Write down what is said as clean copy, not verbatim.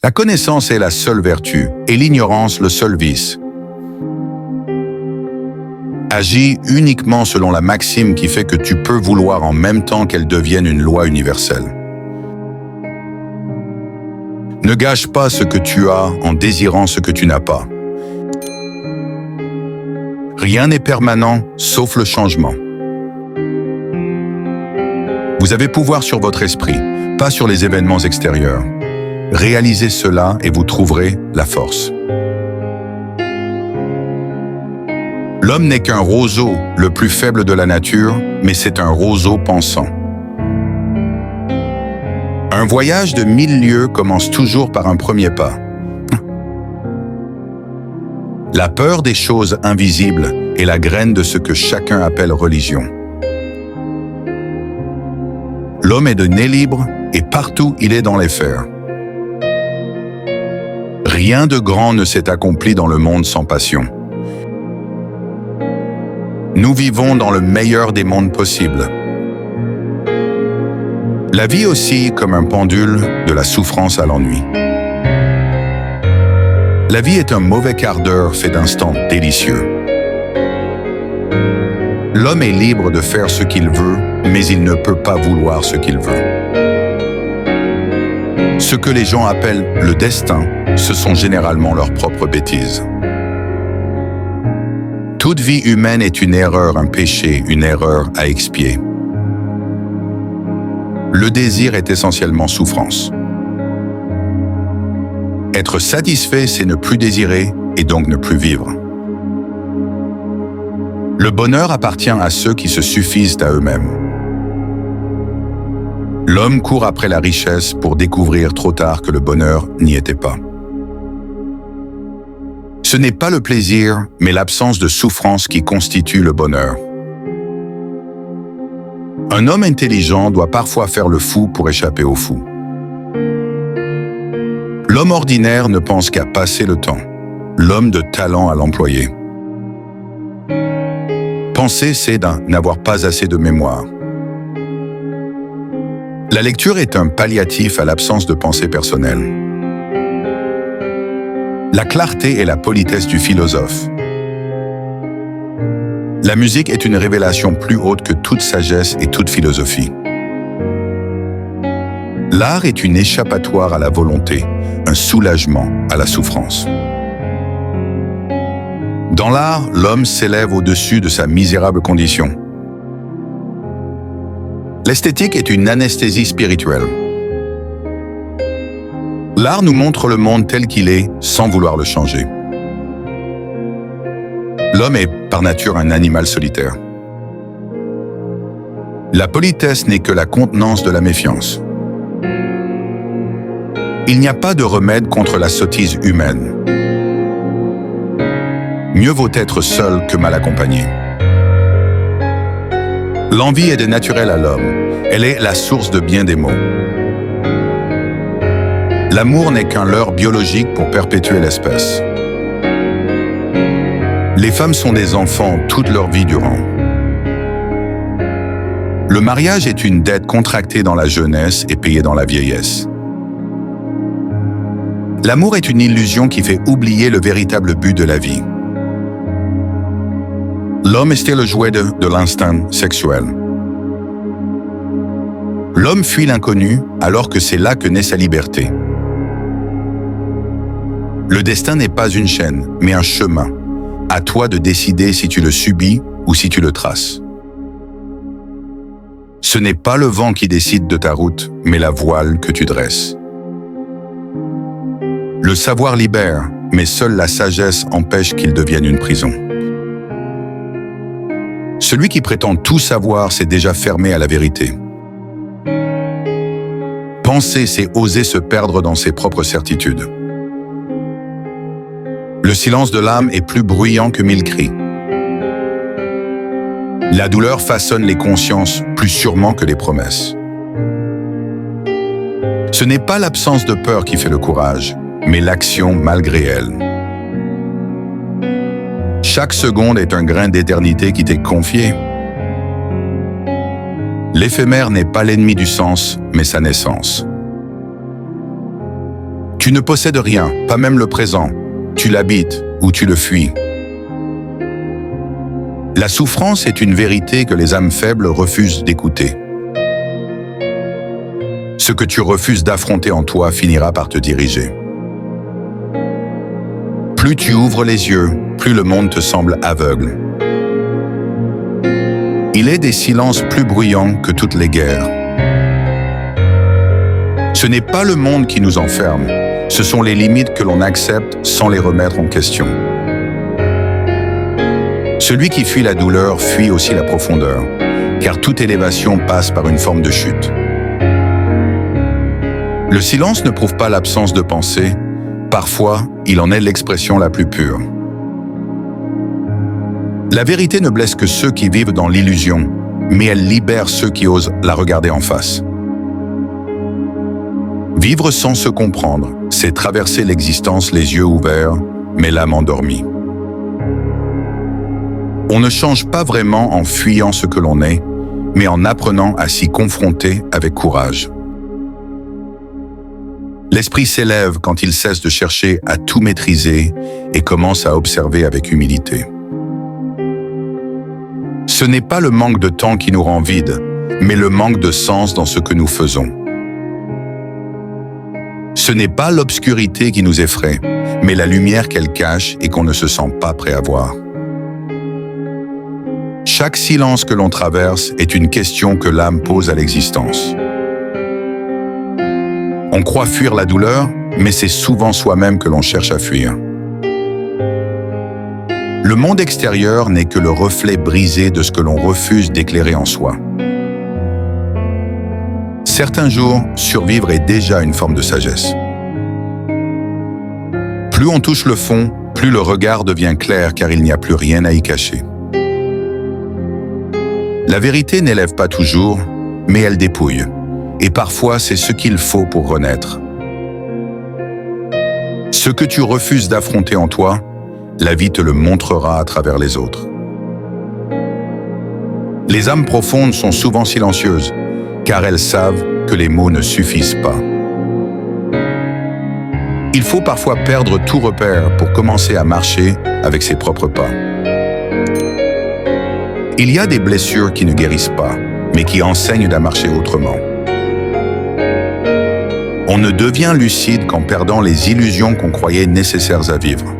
La connaissance est la seule vertu et l'ignorance le seul vice. Agis uniquement selon la maxime qui fait que tu peux vouloir en même temps qu'elle devienne une loi universelle. Ne gâche pas ce que tu as en désirant ce que tu n'as pas. Rien n'est permanent sauf le changement. Vous avez pouvoir sur votre esprit, pas sur les événements extérieurs. Réalisez cela et vous trouverez la force. L'homme n'est qu'un roseau, le plus faible de la nature, mais c'est un roseau pensant. Un voyage de 1000 lieues commence toujours par un premier pas. La peur des choses invisibles est la graine de ce que chacun appelle religion. L'homme est de né libre et partout il est dans les fers. Rien de grand ne s'est accompli dans le monde sans passion. Nous vivons dans le meilleur des mondes possibles. La vie oscille comme un pendule de la souffrance à l'ennui. La vie est un mauvais quart d'heure fait d'instants délicieux. L'homme est libre de faire ce qu'il veut, mais il ne peut pas vouloir ce qu'il veut. Ce que les gens appellent le destin, ce sont généralement leurs propres bêtises. Toute vie humaine est une erreur, un péché, une erreur à expier. Le désir est essentiellement souffrance. Être satisfait, c'est ne plus désirer et donc ne plus vivre. Le bonheur appartient à ceux qui se suffisent à eux-mêmes. L'homme court après la richesse pour découvrir trop tard que le bonheur n'y était pas. Ce n'est pas le plaisir, mais l'absence de souffrance qui constitue le bonheur. Un homme intelligent doit parfois faire le fou pour échapper au fou. L'homme ordinaire ne pense qu'à passer le temps, l'homme de talent à l'employer. Penser, c'est n'avoir pas assez de mémoire. La lecture est un palliatif à l'absence de pensée personnelle. La clarté est la politesse du philosophe. La musique est une révélation plus haute que toute sagesse et toute philosophie. L'art est une échappatoire à la volonté, un soulagement à la souffrance. Dans l'art, l'homme s'élève au-dessus de sa misérable condition. L'esthétique est une anesthésie spirituelle. L'art nous montre le monde tel qu'il est, sans vouloir le changer. L'homme est par nature un animal solitaire. La politesse n'est que la contenance de la méfiance. Il n'y a pas de remède contre la sottise humaine. Mieux vaut être seul que mal accompagné. L'envie est de naturel à l'homme. Elle est la source de bien des maux. L'amour n'est qu'un leurre biologique pour perpétuer l'espèce. Les femmes sont des enfants toute leur vie durant. Le mariage est une dette contractée dans la jeunesse et payée dans la vieillesse. L'amour est une illusion qui fait oublier le véritable but de la vie. L'homme est le jouet de l'instinct sexuel. L'homme fuit l'inconnu alors que c'est là que naît sa liberté. Le destin n'est pas une chaîne, mais un chemin. À toi de décider si tu le subis ou si tu le traces. Ce n'est pas le vent qui décide de ta route, mais la voile que tu dresses. Le savoir libère, mais seule la sagesse empêche qu'il devienne une prison. Celui qui prétend tout savoir s'est déjà fermé à la vérité. Penser, c'est oser se perdre dans ses propres certitudes. Le silence de l'âme est plus bruyant que 1000 cris. La douleur façonne les consciences plus sûrement que les promesses. Ce n'est pas l'absence de peur qui fait le courage, mais l'action malgré elle. Chaque seconde est un grain d'éternité qui t'est confié. L'éphémère n'est pas l'ennemi du sens, mais sa naissance. Tu ne possèdes rien, pas même le présent. Tu l'habites ou tu le fuis. La souffrance est une vérité que les âmes faibles refusent d'écouter. Ce que tu refuses d'affronter en toi finira par te diriger. Plus tu ouvres les yeux, plus le monde te semble aveugle. Il est des silences plus bruyants que toutes les guerres. Ce n'est pas le monde qui nous enferme, ce sont les limites que l'on accepte sans les remettre en question. Celui qui fuit la douleur fuit aussi la profondeur, car toute élévation passe par une forme de chute. Le silence ne prouve pas l'absence de pensée, parfois il en est l'expression la plus pure. La vérité ne blesse que ceux qui vivent dans l'illusion, mais elle libère ceux qui osent la regarder en face. Vivre sans se comprendre, c'est traverser l'existence les yeux ouverts, mais l'âme endormie. On ne change pas vraiment en fuyant ce que l'on est, mais en apprenant à s'y confronter avec courage. L'esprit s'élève quand il cesse de chercher à tout maîtriser et commence à observer avec humilité. Ce n'est pas le manque de temps qui nous rend vides, mais le manque de sens dans ce que nous faisons. Ce n'est pas l'obscurité qui nous effraie, mais la lumière qu'elle cache et qu'on ne se sent pas prêt à voir. Chaque silence que l'on traverse est une question que l'âme pose à l'existence. On croit fuir la douleur, mais c'est souvent soi-même que l'on cherche à fuir. Le monde extérieur n'est que le reflet brisé de ce que l'on refuse d'éclairer en soi. Certains jours, survivre est déjà une forme de sagesse. Plus on touche le fond, plus le regard devient clair car il n'y a plus rien à y cacher. La vérité n'élève pas toujours, mais elle dépouille. Et parfois, c'est ce qu'il faut pour renaître. Ce que tu refuses d'affronter en toi, la vie te le montrera à travers les autres. Les âmes profondes sont souvent silencieuses, car elles savent que les mots ne suffisent pas. Il faut parfois perdre tout repère pour commencer à marcher avec ses propres pas. Il y a des blessures qui ne guérissent pas, mais qui enseignent à marcher autrement. On ne devient lucide qu'en perdant les illusions qu'on croyait nécessaires à vivre.